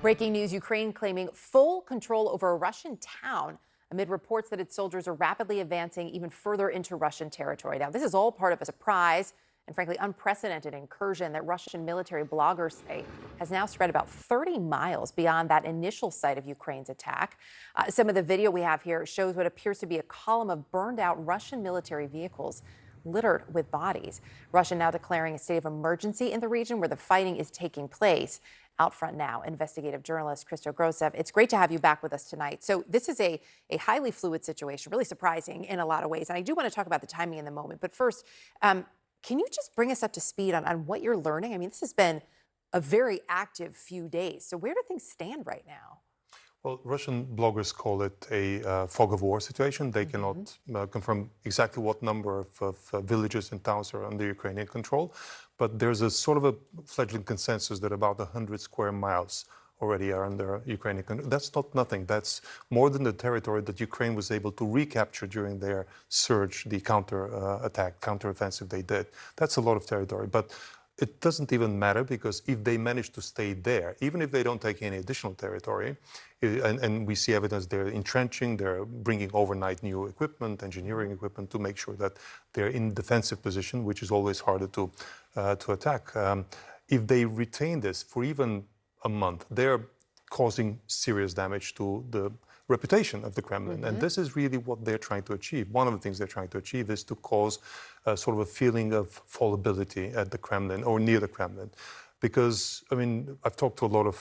Breaking news, Ukraine claiming full control over a Russian town amid reports that its soldiers are rapidly advancing even further into Russian territory. Now, this is all part of a surprise and frankly unprecedented incursion that Russian military bloggers say has now spread about 30 miles beyond that initial site of Ukraine's attack. Some of the video we have here shows what appears to be a column of burned out Russian military vehicles littered with bodies. Russia now declaring a state of emergency in the region where the fighting is taking place. Out front now, investigative journalist Christo Grozev. It's great to have you back with us tonight. So this is a highly fluid situation, really surprising in a lot of ways. And I do want to talk about the timing in the moment. But first, can you just bring us up to speed on what you're learning? I mean, this has been a very active few days. So where do things stand right now? Well, Russian bloggers call it a fog of war situation. They cannot confirm exactly what number of villages and towns are under Ukrainian control, but there's a sort of a fledgling consensus that about 100 square miles already are under Ukrainian control. That's not nothing. That's more than the territory that Ukraine was able to recapture during their surge, the counter-offensive they did. That's a lot of territory, but it doesn't even matter because if they manage to stay there, even if they don't take any additional territory, and we see evidence they're entrenching, they're bringing overnight new equipment, engineering equipment to make sure that they're in defensive position, which is always harder to attack. If they retain this for even a month, they're causing serious damage to the reputation of the Kremlin. And this is really what they're trying to achieve. One of the things they're trying to achieve is to cause sort of a feeling of fallibility at the Kremlin or near the Kremlin. Because, I mean, I've talked to a lot of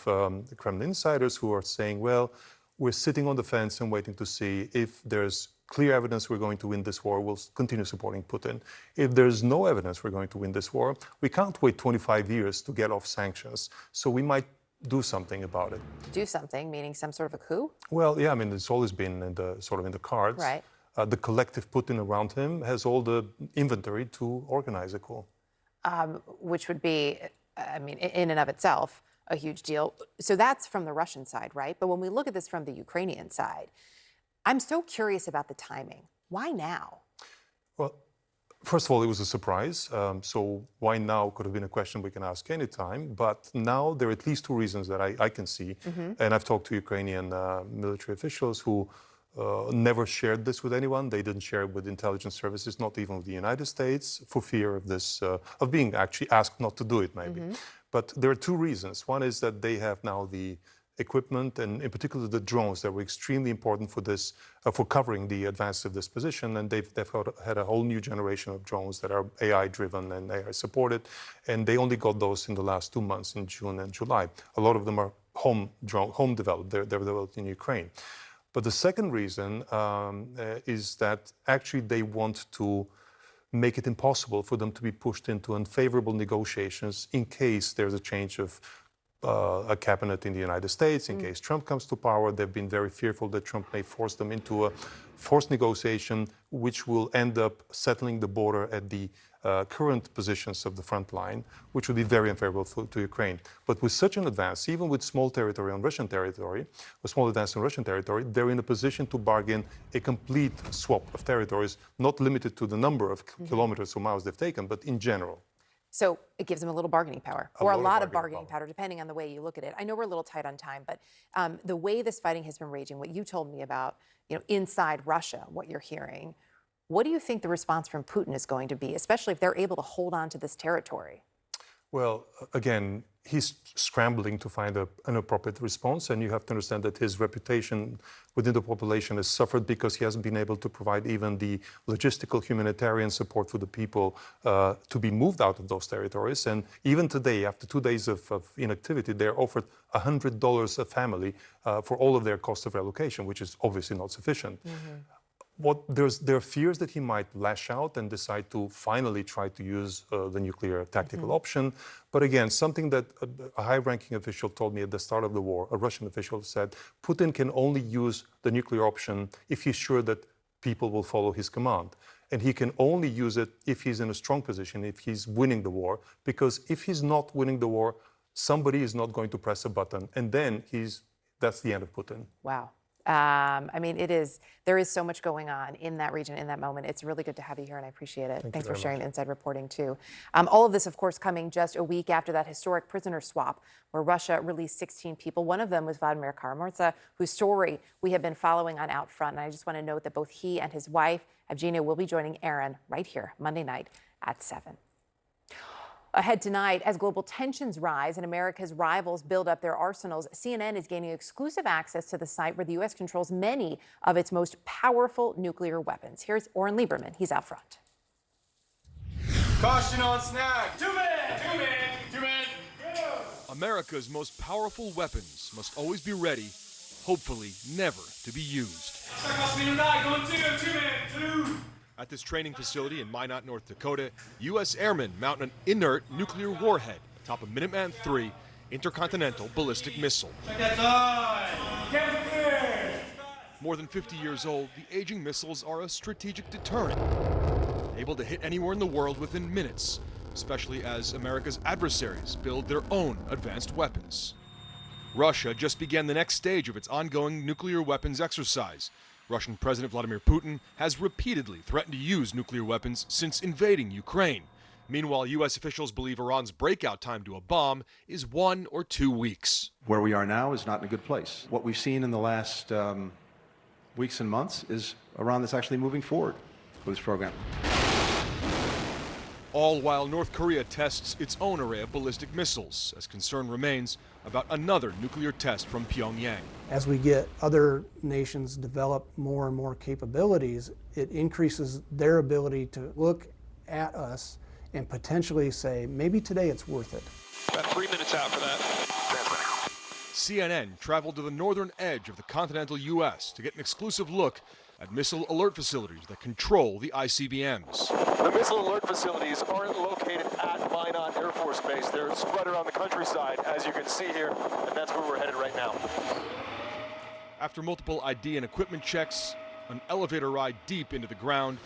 Kremlin insiders who are saying, well, we're sitting on the fence and waiting to see if there's clear evidence we're going to win this war, we'll continue supporting Putin. If there's no evidence we're going to win this war, we can't wait 25 years to get off sanctions. So we might do something about it. Do something, meaning some sort of a coup? Well, yeah, I mean, it's always been in the cards. Right. The collective Putin around him has all the inventory to organize a coup. Which would be, I mean, in and of itself, a huge deal. So that's from the Russian side, right? But when we look at this from the Ukrainian side, I'm so curious about the timing. Why now? Well, first of all, it was a surprise. So why now could have been a question we can ask anytime. But now there are at least two reasons that I can see. And I've talked to Ukrainian military officials who never shared this with anyone. They didn't share it with intelligence services, not even with the United States, for fear of this, of being actually asked not to do it, maybe. But there are two reasons. One is that they have now the equipment, and in particular the drones that were extremely important for this, for covering the advance of this position. And they've had a whole new generation of drones that are AI-driven and AI-supported. And they only got those in the last 2 months, in June and July. A lot of them are home developed. They're developed in Ukraine. But the second reason is that actually they want to make it impossible for them to be pushed into unfavorable negotiations in case there's a change of a cabinet in the United States. In case Trump comes to power, they've been very fearful that Trump may force them into a forced negotiation, which will end up settling the border at the current positions of the front line, which would be very unfavorable to Ukraine. But with such an advance, even with small territory on Russian territory, or small advance on Russian territory, they're in a position to bargain a complete swap of territories, not limited to the number of kilometers or miles they've taken, but in general. So it gives them a little bargaining power, or a lot of bargaining power, depending on the way you look at it. I know we're a little tight on time, but the way this fighting has been raging, what you told me about, inside Russia, what you're hearing, what do you think the response from Putin is going to be, especially if they're able to hold on to this territory? Well, again, he's scrambling to find an appropriate response, and you have to understand that his reputation within the population has suffered because he hasn't been able to provide even the logistical humanitarian support for the people to be moved out of those territories. And even today, after 2 days of inactivity, they're offered $100 a family for all of their cost of relocation, which is obviously not sufficient. There are fears that he might lash out and decide to finally try to use the nuclear tactical option. But again, something that a high-ranking official told me at the start of the war, a Russian official said, Putin can only use the nuclear option if he's sure that people will follow his command. And he can only use it if he's in a strong position, if he's winning the war. Because if he's not winning the war, somebody is not going to press a button. And then that's the end of Putin. Wow. I mean, there is so much going on in that region, in that moment. It's really good to have you here, and I appreciate it. Thanks for sharing the inside reporting, too. All of this, of course, coming just a week after that historic prisoner swap where Russia released 16 people. One of them was Vladimir Kara-Murza, whose story we have been following on Out Front. And I just want to note that both he and his wife, Evgenia, will be joining Aaron right here Monday night at 7. Ahead tonight, as global tensions rise and America's rivals build up their arsenals, CNN is gaining exclusive access to the site where the U.S. controls many of its most powerful nuclear weapons. Here's Oren Liebermann. He's out front. Caution on snag. 2 men! 2 men! 2 men! Go! America's most powerful weapons must always be ready, hopefully never to be used. Going 2 men! 2! At this training facility in Minot, North Dakota, U.S. airmen mount an inert nuclear warhead atop a Minuteman III intercontinental ballistic missile. Check that side! More than 50 years old, the aging missiles are a strategic deterrent, able to hit anywhere in the world within minutes, especially as America's adversaries build their own advanced weapons. Russia just began the next stage of its ongoing nuclear weapons exercise. Russian President Vladimir Putin has repeatedly threatened to use nuclear weapons since invading Ukraine. Meanwhile, U.S. officials believe Iran's breakout time to a bomb is 1 or 2 weeks. Where we are now is not in a good place. What we've seen in the last weeks and months is Iran that's actually moving forward with this program. All while North Korea tests its own array of ballistic missiles, as concern remains about another nuclear test from Pyongyang. As we get other nations develop more and more capabilities, it increases their ability to look at us and potentially say, maybe today it's worth it. About 3 minutes out for that. CNN traveled to the northern edge of the continental U.S. to get an exclusive look at missile alert facilities that control the ICBMs. The missile alert facilities aren't located at Minot Air Force Base. They're spread around the countryside, as you can see here, and that's where we're headed right now. After multiple ID and equipment checks, an elevator ride deep into the ground,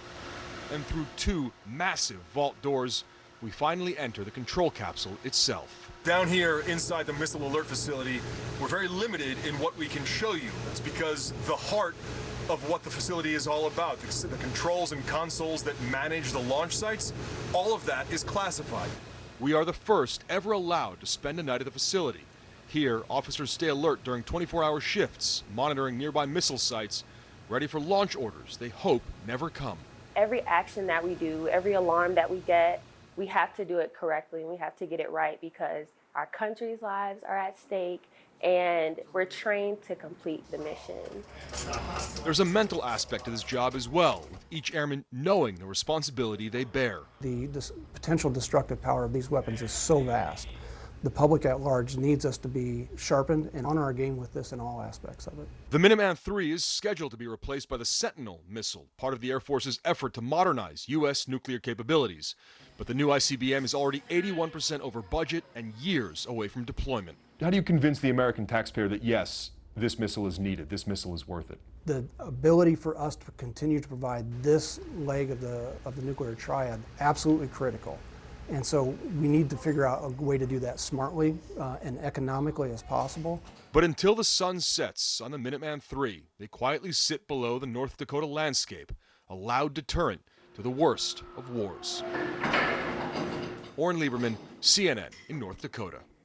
and through 2 massive vault doors, we finally enter the control capsule itself. Down here inside the missile alert facility, we're very limited in what we can show you. That's because the heart of what the facility is all about, the controls and consoles that manage the launch sites, all of that is classified. We are the first ever allowed to spend a night at the facility. Here, officers stay alert during 24-hour shifts, monitoring nearby missile sites, ready for launch orders they hope never come. Every action that we do, every alarm that we get, we have to do it correctly and we have to get it right because our country's lives are at stake and we're trained to complete the mission. There's a mental aspect to this job as well, with each airman knowing the responsibility they bear. The potential destructive power of these weapons is so vast. The public at large needs us to be sharpened and on our game with this in all aspects of it. The Minuteman III is scheduled to be replaced by the Sentinel missile, part of the Air Force's effort to modernize U.S. nuclear capabilities. But the new ICBM is already 81% over budget and years away from deployment. How do you convince the American taxpayer that, yes, this missile is needed, this missile is worth it? The ability for us to continue to provide this leg of the nuclear triad, absolutely critical. And so we need to figure out a way to do that smartly and economically as possible. But until the sun sets on the Minuteman III, they quietly sit below the North Dakota landscape, a loud deterrent to the worst of wars. Oren Liebermann, CNN in North Dakota.